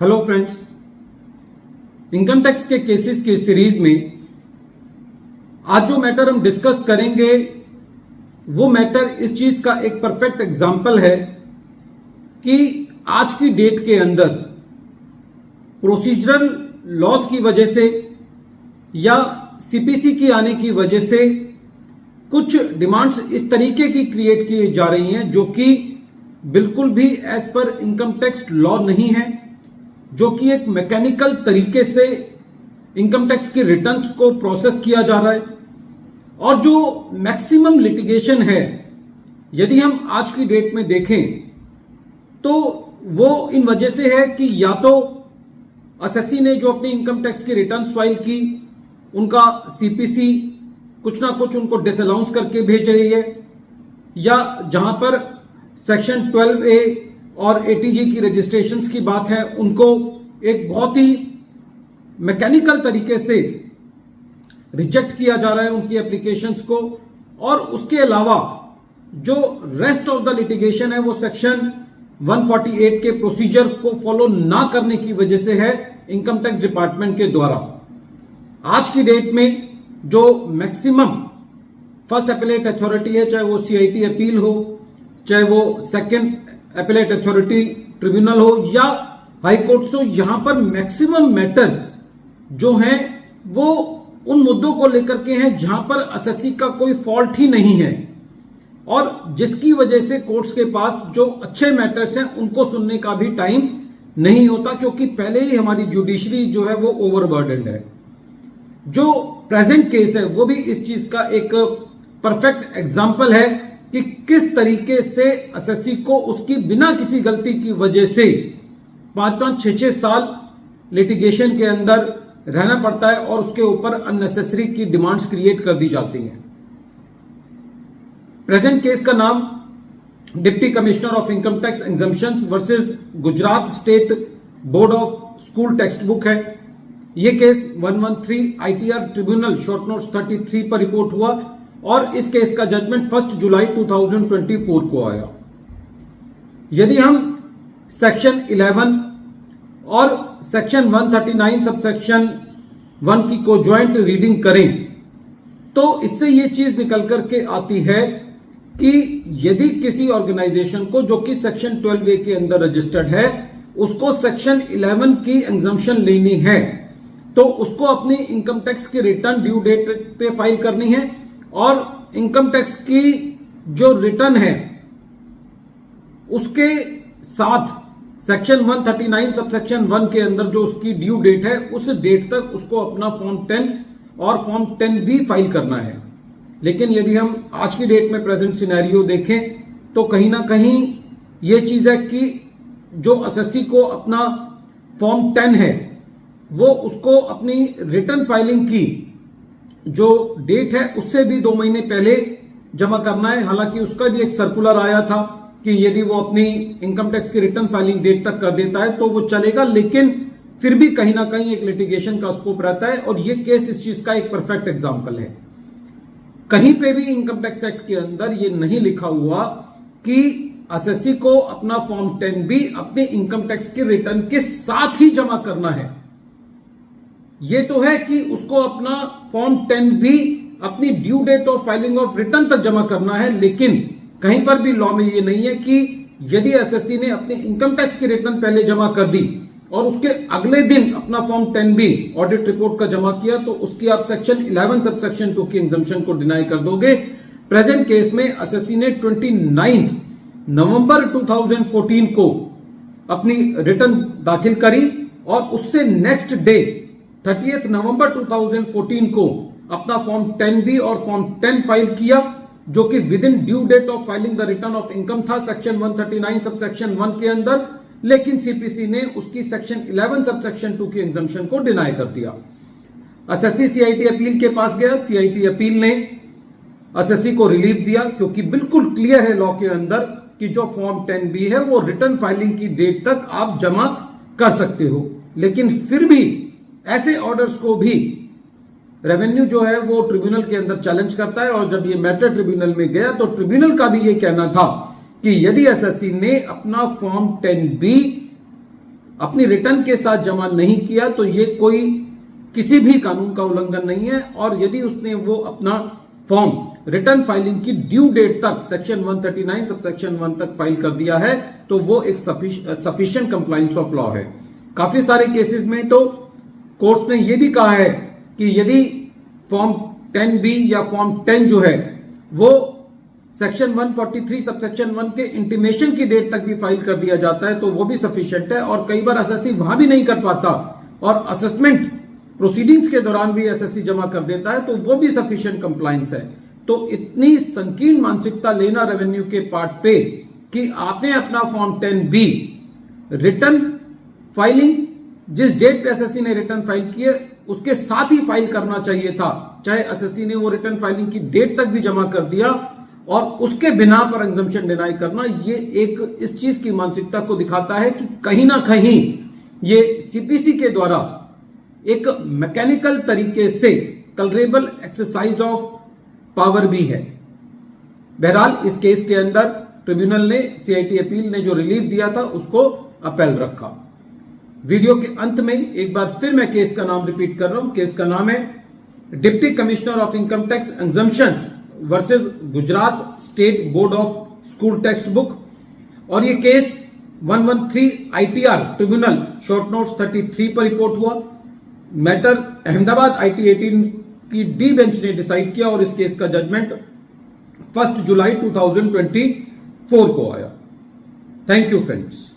Hello friends, income tax के cases की series में आज जो मैटर हम डिस्कस करेंगे वो मैटर इस चीज का एक परफेक्ट एग्जांपल है कि आज की डेट के अंदर प्रोसीजरल लॉज की वजह से या सीपीसी की आने की वजह से कुछ डिमांड्स इस तरीके की क्रिएट की जा रही हैं जो कि बिल्कुल भी as per income tax law नहीं है, जो कि एक मैकेनिकल तरीके से इनकम टैक्स की रिटर्न्स को प्रोसेस किया जा रहा है। और जो मैक्सिमम लिटिगेशन है, यदि हम आज की डेट में देखें तो वो इन वजह से है कि या तो एसएससी ने जो अपनी इनकम टैक्स की रिटर्न्स फाइल की, उनका सीपीसी कुछ ना कुछ उनको डिसअलाउंस करके भेज रही है, या जहां पर सेक्शन 12A और एटीजी की रजिस्ट्रेशंस की बात है, उनको एक बहुत ही मैकेनिकल तरीके से रिजेक्ट किया जा रहा है उनकी एप्लीकेशंस को। और उसके अलावा जो रेस्ट ऑफ द लिटिगेशन है वो सेक्शन 148 के प्रोसीजर को फॉलो ना करने की वजह से है इनकम टैक्स डिपार्टमेंट के द्वारा। आज की डेट में जो मैक्सिमम फर्स्ट अपीलेट अथॉरिटी है, चाहे वो सीआईटी अपील हो, चाहे वो सेकंड अपीलेट अथॉरिटी ट्रिब्यूनल हो या हाई कोर्ट हो, यहां पर मैक्सिमम मैटर्स जो हैं वो उन मुद्दों को लेकर के हैं जहां पर एसएससी का कोई फॉल्ट ही नहीं है, और जिसकी वजह से कोर्ट्स के पास जो अच्छे मैटर्स हैं उनको सुनने का भी टाइम नहीं होता, क्योंकि पहले ही हमारी जुडिशरी जो है वो ओवरबर्डन्ड है। जो प्रेजेंट केस है वो भी इस चीज का एक परफेक्ट एग्जाम्पल है कि किस तरीके से एसएससी को उसकी बिना किसी गलती की वजह से 5-5, 6-6 साल लिटिगेशन के अंदर रहना पड़ता है और उसके ऊपर अननेसेसरी की डिमांड्स क्रिएट कर दी जाती हैं। प्रेजेंट केस का नाम deputy commissioner of income tax exemptions versus Gujarat state board of school text book है। यह case 113 ITR tribunal short notes 33 पर रिपोर्ट हुआ और इस केस का जजमेंट 1 जुलाई 2024 को आया। यदि हम सेक्शन 11 और सेक्शन 139 सब सेक्शन 1 की को ज्वाइंट रीडिंग करें तो इससे यह चीज निकल करके आती है कि यदि किसी ऑर्गेनाइजेशन को जो कि सेक्शन 12A के अंदर रजिस्टर्ड है उसको सेक्शन 11 की एग्जम्पशन लेनी है तो उसको अपनी इनकम टैक्स की रिटर्न ड्यू डेट पे फाइल करनी है, और इनकम टैक्स की जो रिटर्न है उसके साथ सेक्शन 139 सब सेक्शन 1 के अंदर जो उसकी ड्यू डेट है उस डेट तक उसको अपना फॉर्म 10 और फॉर्म 10B फाइल करना है। लेकिन यदि हम आज की डेट में प्रेजेंट सिनेरियो देखें तो कहीं ना कहीं ये चीज है कि जो एसएससी को अपना फॉर्म 10 है वो उसको अपनी रिटर्न फाइलिंग की जो डेट है उससे भी 2 महीने पहले जमा करना है। हालांकि उसका भी एक सर्कुलर आया था कि यदि वो अपनी इनकम टैक्स की रिटर्न फाइलिंग डेट तक कर देता है तो वो चलेगा, लेकिन फिर भी कहीं ना कहीं एक लिटिगेशन का स्कोप रहता है, और ये केस इस चीज का एक परफेक्ट एग्जांपल है। कहीं पे भी इनकम टैक्स एक्ट के अंदर ये नहीं लिखा हुआ कि एसएससी को अपना फॉर्म 10B अपने इनकम टैक्स की रिटर्न के साथ ही जमा करना है। ये तो है कि उसको अपना फॉर्म 10B अपनी due date of filing of return तक जमा करना है, लेकिन कहीं पर भी लॉ में ये नहीं है कि यदि एसएससी ने अपनी इनकम टैक्स की रिटर्न पहले जमा कर दी और उसके अगले दिन अपना फॉर्म 10B ऑडिट रिपोर्ट का जमा किया तो उसकी आप सेक्शन 11 सब सेक्शन 2 की एग्जम्पशन को डिनाई कर दोगे। प्रेजेंट केस में एसएससी ने 29 नवंबर 2014 को अपनी रिटर्न दाखिल करी और उससे नेक्स्ट डे 30 नवंबर 2014 को अपना फॉर्म 10B और फॉर्म 10 फाइल किया, जो कि within due date of filing the return of income था सेक्शन 139 सब सेक्शन 1 के अंदर, लेकिन सीपीसी ने उसकी सेक्शन 11 सब सेक्शन 2 की एग्जम्पशन को डिनाई कर दिया। एसएससी सीआईटी अपील के पास गया, सीआईटी अपील ने एसएससी को रिलीफ दिया क्योंकि बिल्कुल क्लियर है लॉ के अंदर कि जो फॉर्म 10B है वो रिटर्न फाइलिंग की डेट तक आप जमा कर सकते हो। लेकिन फिर भी ऐसे ऑर्डर्स को भी रेवेन्यू जो है वो ट्रिब्यूनल के अंदर चैलेंज करता है, और जब ये मैटर ट्रिब्यूनल में गया तो ट्रिब्यूनल का भी ये कहना था कि यदि एसएससी ने अपना फॉर्म 10B अपनी रिटर्न के साथ जमा नहीं किया तो ये कोई किसी भी कानून का उल्लंघन नहीं है। और यदि उसने वो अपना फॉर्म रिटर्न फाइलिंग की ड्यू डेट तक सेक्शन 139 सब सेक्शन 1 तक फाइल कर दिया है तो वो एक सफिशिएंट कंप्लायंस ऑफ लॉ है। काफी सारे केसेस में तो कोर्ट ने यह भी कहा है कि यदि फॉर्म 10B या फॉर्म 10 जो है वो सेक्शन 143 सब सेक्शन 1 के इंटीमेशन की डेट तक भी फाइल कर दिया जाता है तो वो भी सफिशिएंट है। और कई बार एसएससी वहां भी नहीं कर पाता और असेसमेंट प्रोसीडिंग्स के दौरान भी एसएससी जमा कर देता है तो वो भी सफिशिएंट कंप्लायंस है। तो इतनी संकीर्ण मानसिकता लेना रेवेन्यू के पार्ट पे कि आपने अपना फॉर्म 10B रिटर्न फाइलिंग जिस डेट पे एसएससी ने रिटर्न फाइल किए उसके साथ ही फाइल करना चाहिए था, चाहे एसएससी ने वो रिटर्न फाइलिंग की डेट तक भी जमा कर दिया और उसके बिना पर एग्जम्पशन डिनाई करना, ये एक इस चीज की मानसिकता को दिखाता है कि कहीं ना कहीं ये सीपीसी के द्वारा एक मैकेनिकल तरीके से कलरेबल एक्सरसाइज ऑफ पावर भी है। बहरहाल इस केस के अंदर ट्रिब्यूनल ने सीआईटी अपील ने जो रिलीफ दिया था उसको अपील रखा। वीडियो के अंत में एक बार फिर मैं केस का नाम रिपीट कर रहा हूं। केस का नाम है deputy commissioner of income tax exemptions versus Gujarat state board of school text book. और ये case 113 ITR tribunal short notes 33 पर रिपोर्ट हुआ। मैटर अहमदाबाद IT 18 की डी बेंच ने डिसाइड किया और इस केस का जजमेंट 1 जुलाई 2024 को आया। Thank you friends.